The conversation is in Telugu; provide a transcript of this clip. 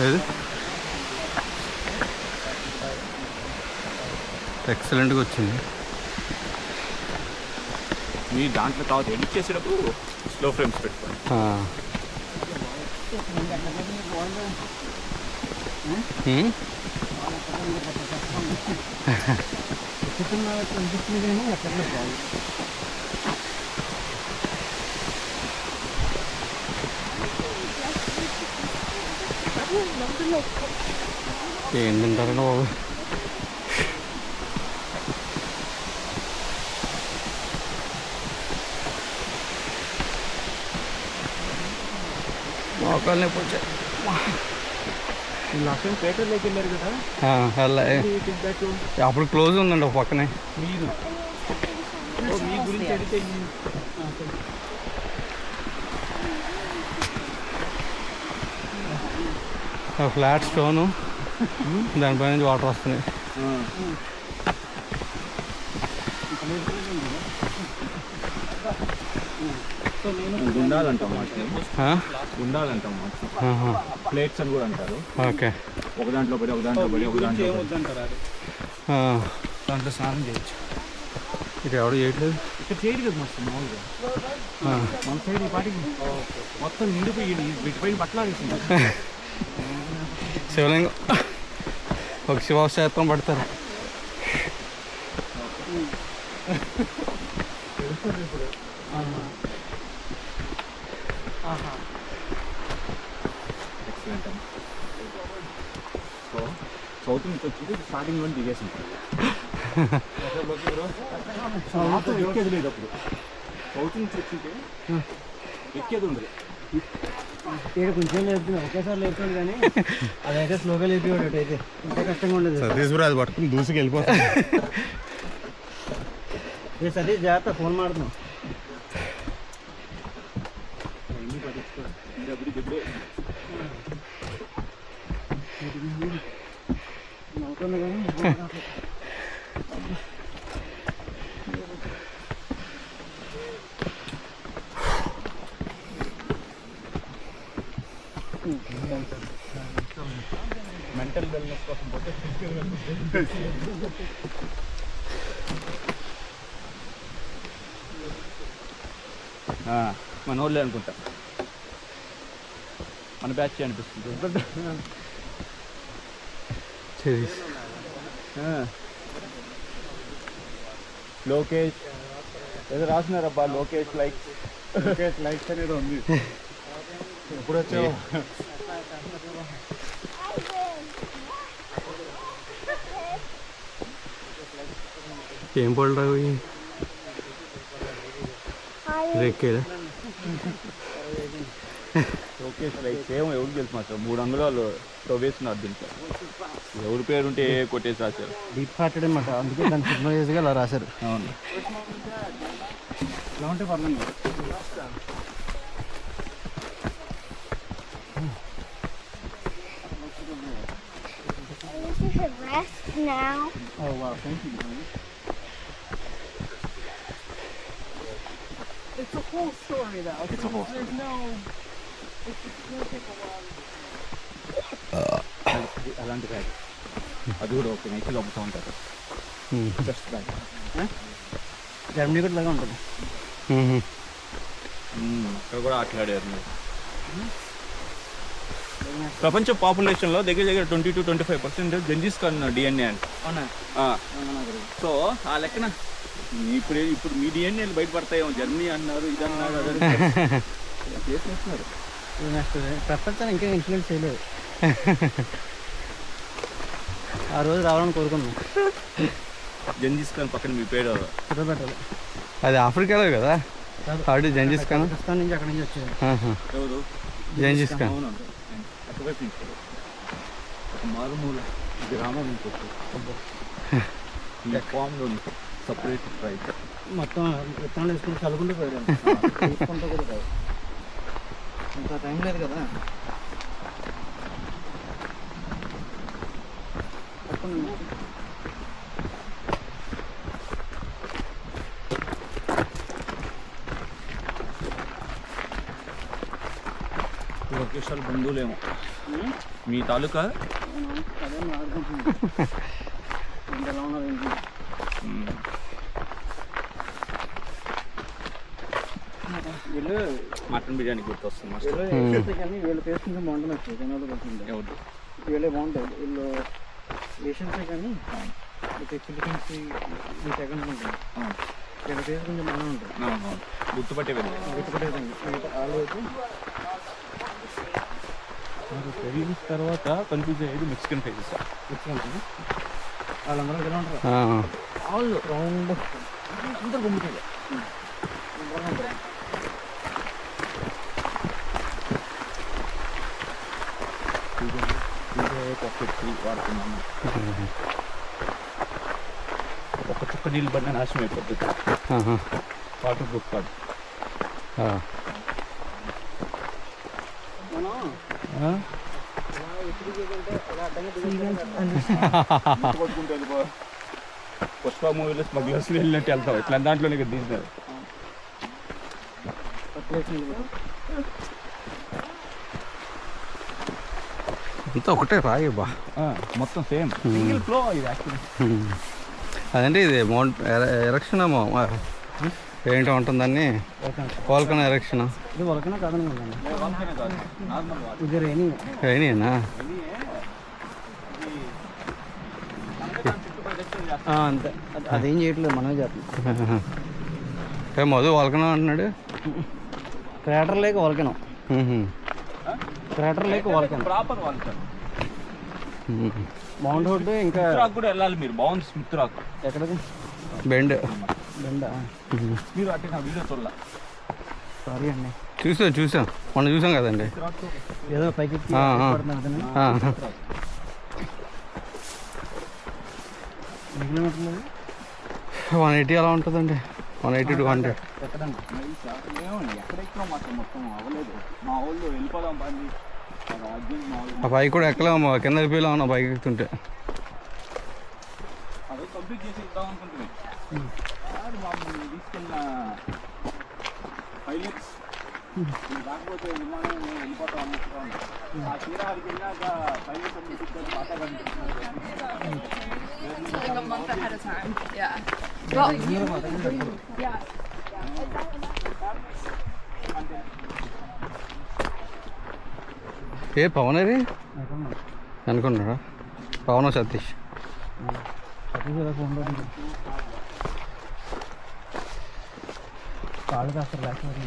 ఏది ఎక్సలెంట్గా వచ్చింది. మీ దాంట్లో కావచ్చు ఎడిట్ చేసేటప్పుడు స్లో ఫ్రేమ్స్ పెట్టుకోండి. ఏం తింటారండి బాబు? మోకాలు నొప్పి వచ్చాయి. పేటర్లోకి వెళ్ళారు కదా, అప్పుడు క్లోజ్ ఉందండి ఒక పక్కనే. మీరు మీ గురించి అడిగితే ఫ్లాట్ స్టోను, దానిపై నుంచి వాటర్ వస్తున్నాయి. గుండాలంటాం గుండాలంటాం ప్లేట్స్ అని కూడా అంటారు. ఓకే, ఒక దాంట్లో పడి ఒక దాంట్లో పడి ఒక దాంట్లో దాంట్లో స్నానం చేయొచ్చు. ఇక్కడ ఎవరు చేయట్లేదు. ఇక్కడ చేయడు కదా మస్తు మామూలుగా మన సైడ్ ఈ పాటికి మొత్తం నిండిపోయి వీటిపైన పట్లాడేసింది. శివలింగం ఒక శివక్షేత్రం పడతారు. ఎక్సలెంట్ అమ్మ. సో సౌత్ నుంచి వచ్చి స్టార్టింగ్లో దిగేసి ఎక్కేది లేదు. అప్పుడు సౌత్ నుంచి వచ్చింటే ఎక్కేది ఉండదు. ఇక్కడ కొంచెం లేపుతుంది, ఒకేసారి లేపుతుంది కానీ అదైతే స్లోగా లేపేవాడు. అయితే ఇంకా కష్టంగా ఉండదు. సతీష్ అది పట్టుకుని దూసుకు వెళ్ళిపోతాం. సతీష్ జాగ్రత్త, ఫోన్ మాడుతున్నాం. నవ్వుతుంది కానీ మెంటల్ వెల్నెస్ కోసం పోతే మన వాళ్ళే అనుకుంటా, మన బ్యాచ్ అనిపిస్తుంది. లోకేష్ ఏదో రాసినారబ్బా, లోకేష్ లైక్స్ అనేది ఉంది. ఎప్పుడు వచ్చావు? ఏం పళ్ళు రావు రెక్కేదా? లోకేష్ లైక్స్ ఏమో ఎవరికి తెలుసు మాత్రం 3 అంగుళాలు వేస్తున్నారు దీంట్లో. ఎవరి పేరు ఉంటే కొట్టేసి రాశారు. డీప్ హార్టెడ్ అనమాట, అందుకే దాన్ని సిగ్నల్ చేసిగా అలా రాశారు. అవును, ఇలా ఉంటే పర్లేదు. This is a rest now. Oh wow, thank you. It's a whole story though. It's a whole story. There's no. It's going to take a while. అలాంటి బ్యాగ్ అది కూడా ఓకే, నైట్గా అమ్ముతూ ఉంటారు. Best bag. జర్మనీ కూడా లాగా ఉంటుంది. ఇక్కడ కూడా ఆటలాడారు మీరు. ప్రపంచ పాపులేషన్లో దగ్గర 20-25% జెంజిస్ ఖాన్ డిఎన్ఏ అంట. సో ఆ లెక్కన ఇప్పుడు మీ డిఎన్ఏలు బయటపడతాయేమో. జర్మనీ అన్నారు, ఇది అన్నారు, అదే చేస్తున్నారు. ప్రపంచాన్ని ఇంకా ఇన్ఫ్లుయెన్స్ చేయలేదు. ఆ రోజు రావాలని కోరుకున్నాం. జెంజిస్ ఖాన్ పక్కన మీ పేరు చూడబెట్టాలి. అది ఆఫ్రికాలో కదా? ఆల్రెడీ జెంజిస్ ఖాన్ పాకిస్తాన్ నుంచి అక్కడి నుంచి వచ్చేది. ఎవరు? జెంజిస్ ఖాన్ అటువైపు నుంచి ఒక మారుమూల గ్రామం నుంచి వచ్చారు. ఈ ఫామ్లో సపరేట్ ప్రైస్ మొత్తం విత్తనాలు వేసుకుని చల్లుకుంటూ పోయాడు. తీసుకుంటూ కూడా కాదు, ఇంత టైం లేదు కదా. లోకేష్ వాళ్ళ బంధువులేమో మీ తాలూకా. అదే ఆడుకుంటున్నాను ఎలా ఉన్నారు ఏంటి. వీళ్ళు మటన్ బిర్యానీ గుర్తొస్తుంది మాస్టర్. వీళ్ళు వేస్తే కానీ వీళ్ళ టేస్ట్ కొంచెం బాగుంటుంది జనాలు పడుతుంది. ఎవరు వీళ్ళే బాగుంటాయి. వీళ్ళు ఏషియన్సే కానీ ఫిలిపీన్స్ ఈ సెకండ్ ఉంటుంది. వీళ్ళ టేస్ట్ కొంచెం బాగానే ఉంటుంది. గుర్తుపట్టే వెళ్ళి గుర్తుపట్టేదండి వాళ్ళు అయితే పెరిగిన తర్వాత కన్ఫ్యూజ్ అయ్యేది మెక్సికన్ ఫేసెస్. ఉంటుంది. వాళ్ళందరూ ఎలా ఉంటారు వాళ్ళు రౌండ్ అందరూ గుమ్ముతాయి. వాడుతున్నాము. ఒక చుక్క నీళ్ళు పడిన నాశనం అయిపోతుంది. వాటర్ ప్రూఫ్ కాదు. కొట్టుకుంటే పుష్ప మూవీలో స్మగ్లర్స్ వెళ్ళినట్టు వెళ్తావు. ఇట్లా దాంట్లోనే కదా తీస్తారు. అంతా ఒకటే రాయి బా, మొత్తం సేమ్ సింగిల్ ఫ్లో ఇది యాక్చువల్లీ. అదంటే ఇది మౌంట్ ఎరక్షన్ ఏమో ఏంటో ఉంటుందని. వాల్కన్ ఎరక్షన్ ఇది వరకనే కాదనుకుంటాను. ఇది రైనింగ్ అయినా అంతే. అదేం చేయట్లేదు, మనమే చేస్తున్నాం. మధు వాల్కన్ అంటున్నాడు. క్రాటర్ లేక వరకనం. క్రాటర్ లేక వరకనం. Proper volcano. మౌంట్ హుడ్ ఇంకా రాక్ కూడా వెళ్ళాలి మీరు. బాగుంది స్మిత్ రాక్. ఎక్కడికి? బెండ్ బెండా? మీరు అంటే నా వీడియో చూడాల. సారీ అండి, చూసాం మొన్న చూసాం కదండి. ఏదో పైకి ఎక్కి ఆ, ఆ. పడుతుంది. ఎన్ని కిలోమీటర్లు? 180 అలా ఉంటుందండి. 180 to 100. ఎక్కడండి? ఎక్కడెక్కడో మాత్రం మొత్తం అవ్వలేదు. మా వాళ్ళు వెళ్ళిపోదాం పని. ఆ పైకి కూడా ఎక్కలేము, కింద వెళ్ళిపోయిలా ఉన్నా పైకి ఎక్కుతుంటే. అదే కంప్లీట్ చేసి ఇద్దాం అనుకుంటుంది. మమ్మల్ని తీసుకెళ్ళిన పైలట్స్ రాకపోతే విమానం వెళ్ళిపోతాం అనుకుంటున్నాను. ఆ తీరానికి వెళ్ళాక పైలట్ అని తీసుకొని మాట్లాడుకుంటున్నారు. Like a month ahead of time. Yeah. Yeah. ఏ పవన్ అది అనుకున్నాడా? పవన్ సతీష్ కాళ్ళు కాస్త లేకపోతే